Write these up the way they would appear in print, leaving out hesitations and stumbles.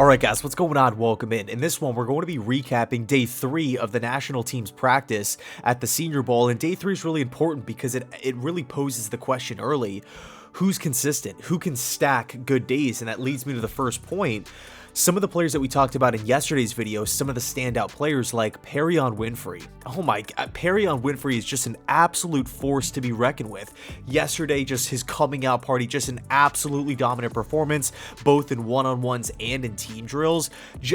Alright guys, what's going on? Welcome in. In this one, we're going to be recapping day 3 of the national team's practice at the Senior Bowl, and day 3 is really important because it really poses the question early, who's consistent? Who can stack good days? And that leads me to the first point. Some of the players that we talked about in yesterday's video, some of the standout players like Perrion Winfrey. Oh my God, Perrion Winfrey is just an absolute force to be reckoned with. Yesterday, just his coming out party, just an absolutely dominant performance, both in one-on-ones and in team drills.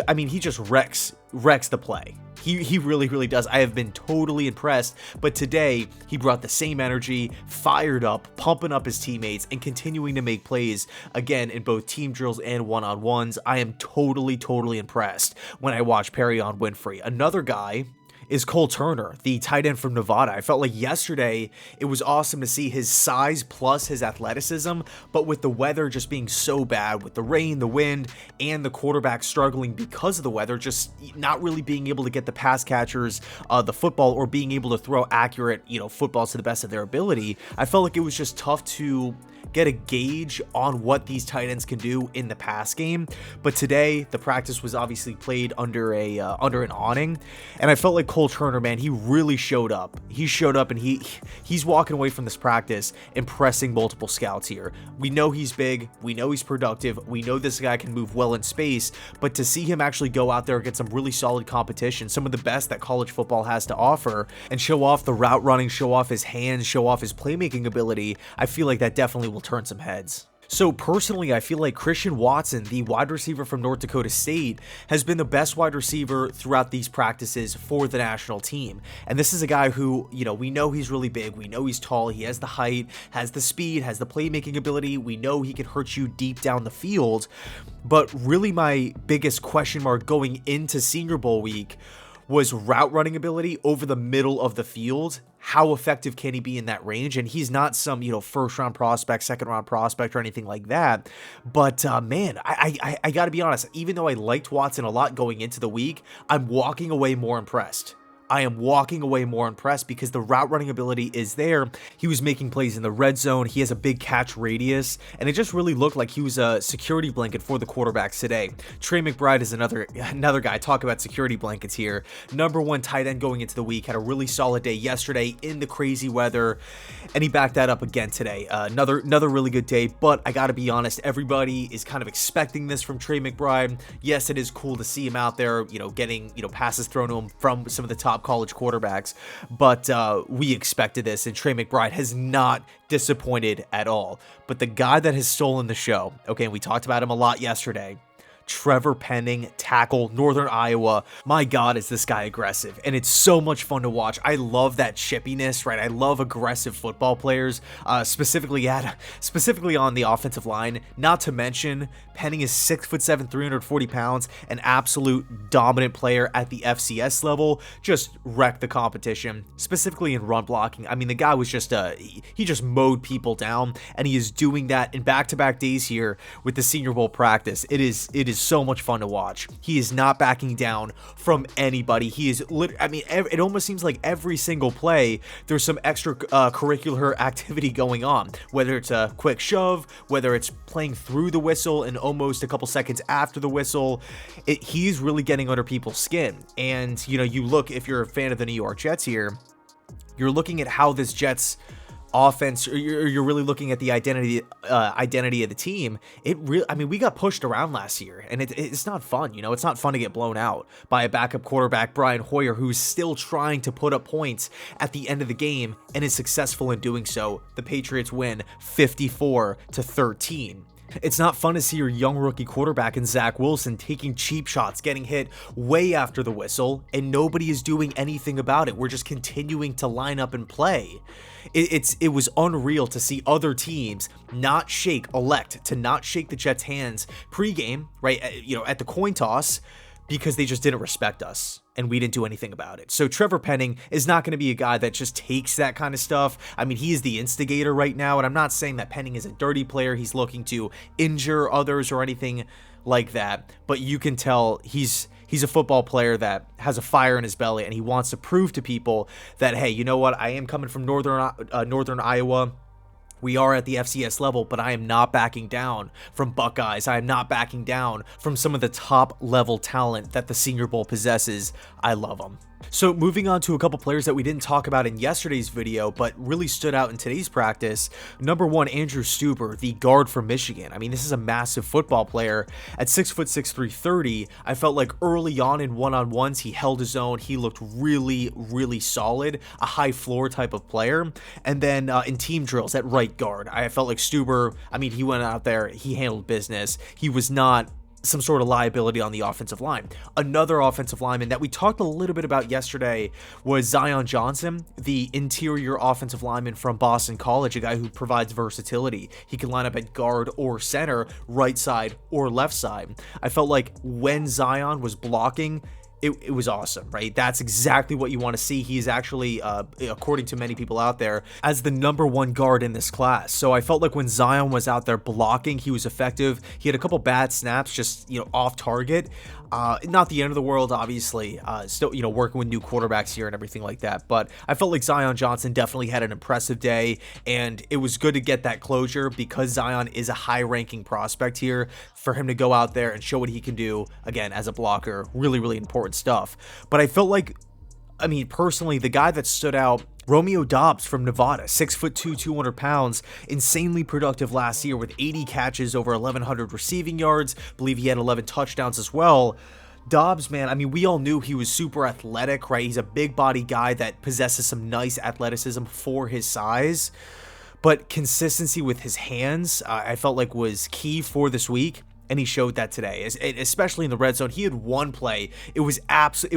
I mean, he just wrecks the play. He really does. I have been totally impressed, but today he brought the same energy, fired up, pumping up his teammates, and continuing to make plays, again, in both team drills and one-on-ones. I am totally impressed when I watch Perrion Winfrey. Another guy is Cole Turner, the tight end from Nevada. I felt like yesterday it was awesome to see his size plus his athleticism, but with the weather just being so bad, with the rain, the wind, and the quarterback struggling because of the weather, just not really being able to get the pass catchers the football or being able to throw accurate, footballs to the best of their ability, I felt like it was just tough to get a gauge on what these tight ends can do in the pass game. But today the practice was obviously played under an awning, and I felt like Cole Turner, man, he really showed up. He showed up, and he's walking away from this practice impressing multiple scouts here. We know he's big, we know he's productive, we know this guy can move well in space, but to see him actually go out there and get some really solid competition, some of the best that college football has to offer, and show off the route running, show off his hands, show off his playmaking ability, I feel like that definitely will turn some heads. So personally, I feel like Christian Watson, the wide receiver from North Dakota State, has been the best wide receiver throughout these practices for the national team. And this is a guy who, we know he's really big. We know he's tall. He has the height, has the speed, has the playmaking ability. We know he can hurt you deep down the field. But really my biggest question mark going into Senior Bowl week was route running ability over the middle of the field. How effective can he be in that range? And he's not some, first round prospect, second round prospect or anything like that. But man, I got to be honest, even though I liked Watson a lot going into the week, I'm walking away more impressed. I am walking away more impressed because the route running ability is there. He was making plays in the red zone. He has a big catch radius, and it just really looked like he was a security blanket for the quarterbacks today. Trey McBride is another guy. Talk about security blankets here. Number 1 tight end going into the week, had a really solid day yesterday in the crazy weather, and he backed that up again today. Another really good day, but I gotta be honest, everybody is kind of expecting this from Trey McBride. Yes, it is cool to see him out there, getting, passes thrown to him from some of the top college quarterbacks, but we expected this, and Trey McBride has not disappointed at all. But the guy that has stolen the show, okay, and we talked about him a lot yesterday, Trevor Penning, tackle, Northern Iowa. My God, is this guy aggressive, and it's so much fun to watch. I love that chippiness, right? I love aggressive football players, specifically on the offensive line. Not to mention, Penning is 6'7", 340 pounds, an absolute dominant player at the FCS level. Just wrecked the competition, specifically in run blocking. I mean, the guy was just he just mowed people down, and he is doing that in back-to-back days here with the Senior Bowl practice. It is so much fun to watch. He is not backing down from anybody. He is it almost seems like every single play there's some extra curricular activity going on, whether it's a quick shove, whether it's playing through the whistle and almost a couple seconds after the whistle. He's really getting under people's skin. And you look, if you're a fan of the New York Jets here, you're looking at how this Jets offense, you're really looking at the identity of the team. We got pushed around last year, and it's not fun. It's not fun to get blown out by a backup quarterback, Brian Hoyer, who's still trying to put up points at the end of the game and is successful in doing so. The Patriots win 54-13. It's not fun to see your young rookie quarterback in Zach Wilson taking cheap shots, getting hit way after the whistle, and nobody is doing anything about it. We're just continuing to line up and play. It was unreal to see other teams elect to not shake the Jets' hands pregame, right? At the coin toss, because they just didn't respect us, and we didn't do anything about it. So Trevor Penning is not going to be a guy that just takes that kind of stuff. I mean, he is the instigator right now, and I'm not saying that Penning is a dirty player. He's looking to injure others or anything like that, but you can tell he's a football player that has a fire in his belly, and he wants to prove to people that, hey, you know what? I am coming from Northern Iowa. We are at the FCS level, but I am not backing down from Buckeyes. I am not backing down from some of the top level talent that the Senior Bowl possesses. I love them. So moving on to a couple players that we didn't talk about in yesterday's video, but really stood out in today's practice. Number one, Andrew Stuber, the guard from Michigan. I mean, this is a massive football player at 6'6", 330. I felt like early on in one-on-ones, he held his own. He looked really, really solid, a high floor type of player. And then in team drills at right guard, I felt like Stuber, I mean, he went out there, he handled business. He was not some sort of liability on the offensive line. Another offensive lineman that we talked a little bit about yesterday was Zion Johnson, the interior offensive lineman from Boston College, a guy who provides versatility. He can line up at guard or center, right side or left side. I felt like when Zion was blocking, it was awesome, right? That's exactly what you want to see. He's actually, according to many people out there, as the number one guard in this class. So I felt like when Zion was out there blocking, he was effective. He had a couple bad snaps, just, off target. Not the end of the world, obviously. Still, working with new quarterbacks here and everything like that. But I felt like Zion Johnson definitely had an impressive day, and it was good to get that closure because Zion is a high-ranking prospect here. For him to go out there and show what he can do, again, as a blocker, really, really important stuff. But I felt like, personally, the guy that stood out, Romeo Doubs from Nevada, 6'2", 200 pounds, insanely productive last year with 80 catches, over 1,100 receiving yards. Believe he had 11 touchdowns as well. Doubs, man, we all knew he was super athletic, right? He's a big body guy that possesses some nice athleticism for his size. But consistency with his hands, I felt like was key for this week. And he showed that today, especially in the red zone. He had one play. It was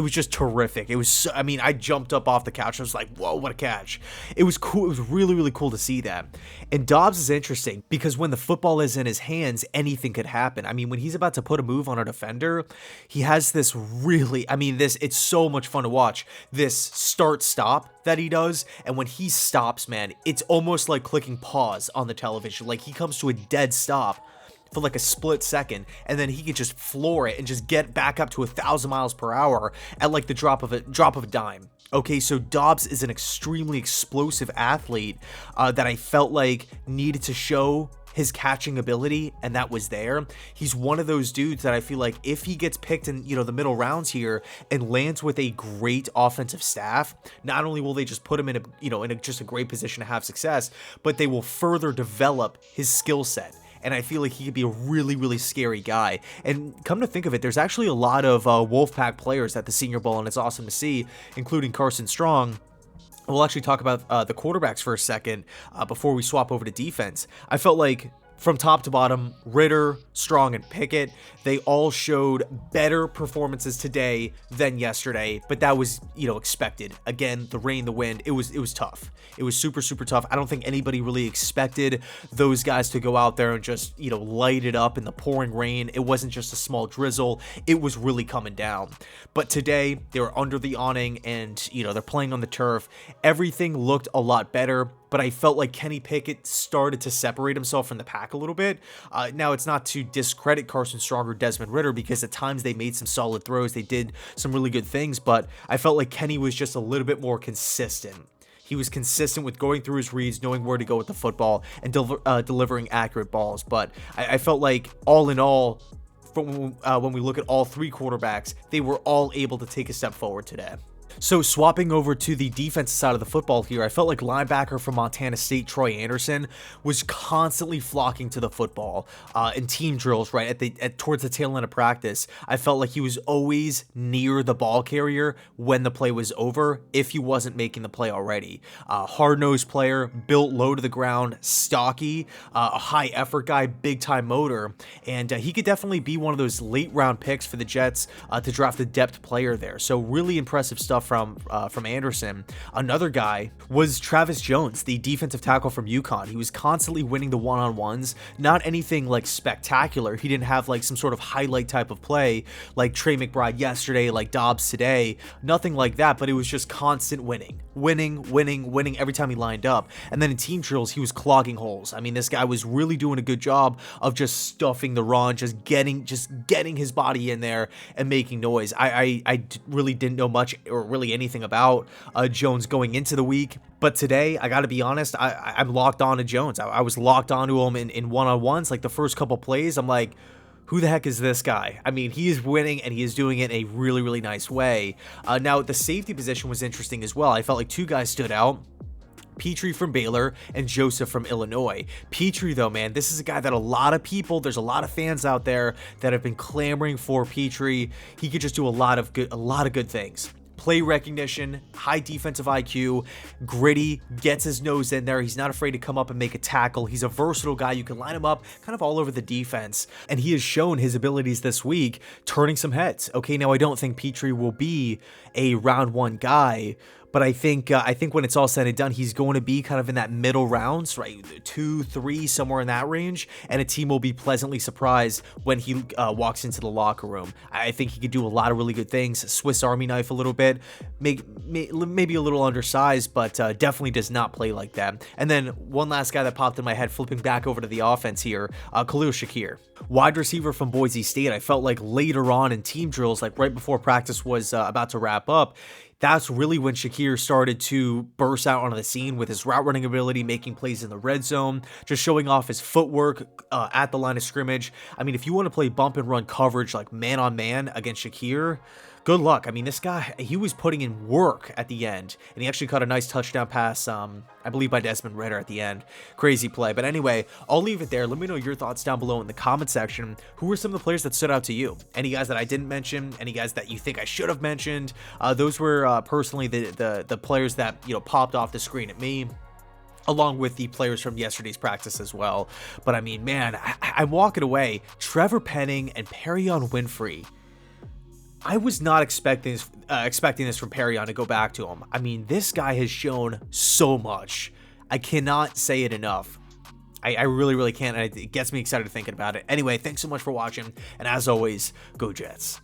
just terrific. It was so, I jumped up off the couch. I was like, whoa, what a catch. It was cool. It was really, really cool to see that. And Doubs is interesting because when the football is in his hands, anything could happen. When he's about to put a move on a defender, he has this really, it's so much fun to watch. This start-stop that he does. And when he stops, man, it's almost like clicking pause on the television. Like he comes to a dead stop for like a split second, and then he could just floor it and just get back up to 1,000 miles per hour at like the drop of a dime. Okay, so Doubs is an extremely explosive athlete that I felt like needed to show his catching ability, and that was there. He's one of those dudes that I feel like if he gets picked in, the middle rounds here and lands with a great offensive staff, not only will they just put him in just a great position to have success, but they will further develop his skill set. And I feel like he could be a really, really scary guy. And come to think of it, there's actually a lot of Wolfpack players at the Senior Bowl, and it's awesome to see, including Carson Strong. We'll actually talk about the quarterbacks for a second before we swap over to defense. I felt like from top to bottom, Ritter, Strong, and Pickett, they all showed better performances today than yesterday, but that was, expected. Again, the rain, the wind, it was tough. It was super, super tough. I don't think anybody really expected those guys to go out there and just, light it up in the pouring rain. It wasn't just a small drizzle. It was really coming down. But today, they were under the awning and, they're playing on the turf. Everything looked a lot better. But I felt like Kenny Pickett started to separate himself from the pack a little bit. Now, it's not to discredit Carson Strong or Desmond Ritter, because at times they made some solid throws. They did some really good things, but I felt like Kenny was just a little bit more consistent. He was consistent with going through his reads, knowing where to go with the football, and delivering accurate balls. But I felt like, all in all, when we look at all three quarterbacks, they were all able to take a step forward today. So swapping over to the defensive side of the football here, I felt like linebacker from Montana State, Troy Anderson, was constantly flocking to the football in team drills, right, towards the tail end of practice. I felt like he was always near the ball carrier when the play was over, if he wasn't making the play already. Hard-nosed player, built low to the ground, stocky, a high-effort guy, big-time motor, and he could definitely be one of those late-round picks for the Jets to draft a depth player there. So really impressive stuff from Anderson. Another guy was Travis Jones, the defensive tackle from UConn. He was constantly winning the one-on-ones, not anything like spectacular. He didn't have like some sort of highlight type of play like Trey McBride yesterday, like Doubs today, nothing like that, but it was just constant winning every time he lined up. And then in team drills, he was clogging holes. This guy was really doing a good job of just stuffing the run, just getting his body in there and making noise. I really didn't know much or really anything about Jones going into the week. But today, I got to be honest, I'm locked on to Jones. I was locked onto him in one-on-ones. Like the first couple plays, I'm like, who the heck is this guy? I mean, he is winning, and he is doing it in a really, really nice way. Now, the safety position was interesting as well. I felt like two guys stood out. Pitre from Baylor and Joseph from Illinois. Pitre, though, man, this is a guy that there's a lot of fans out there that have been clamoring for Pitre. He could just do a lot of good things. Play recognition, high defensive IQ, gritty, gets his nose in there. He's not afraid to come up and make a tackle. He's a versatile guy. You can line him up kind of all over the defense. And he has shown his abilities this week, turning some heads. Okay, now I don't think Pitre will be a round one guy, but I think when it's all said and done, he's going to be kind of in that middle rounds, right? 2, 3, somewhere in that range. And a team will be pleasantly surprised when he walks into the locker room. I think he could do a lot of really good things. Swiss Army knife a little bit, maybe a little undersized, but definitely does not play like that. And then one last guy that popped in my head, flipping back over to the offense here, Khalil Shakir. Wide receiver from Boise State. I felt like later on in team drills, like right before practice was about to wrap up, that's really when Shakir started to burst out onto the scene with his route running ability, making plays in the red zone, just showing off his footwork at the line of scrimmage. I mean, if you want to play bump and run coverage like man on man against Shakir, good luck. I mean, this guy, he was putting in work at the end, and he actually caught a nice touchdown pass, I believe by Desmond Ridder at the end. Crazy play. But anyway, I'll leave it there. Let me know your thoughts down below in the comment section. Who were some of the players that stood out to you? Any guys that I didn't mention? Any guys that you think I should have mentioned? Those were personally the players that, you know, popped off the screen at me, along with the players from yesterday's practice as well. But I mean, man, I'm walking away. Trevor Penning and Perrion Winfrey. I was not expecting this from Perrion to go back to him. I mean, this guy has shown so much. I cannot say it enough. I really, really can't. And it gets me excited thinking about it. Anyway, thanks so much for watching. And as always, go Jets.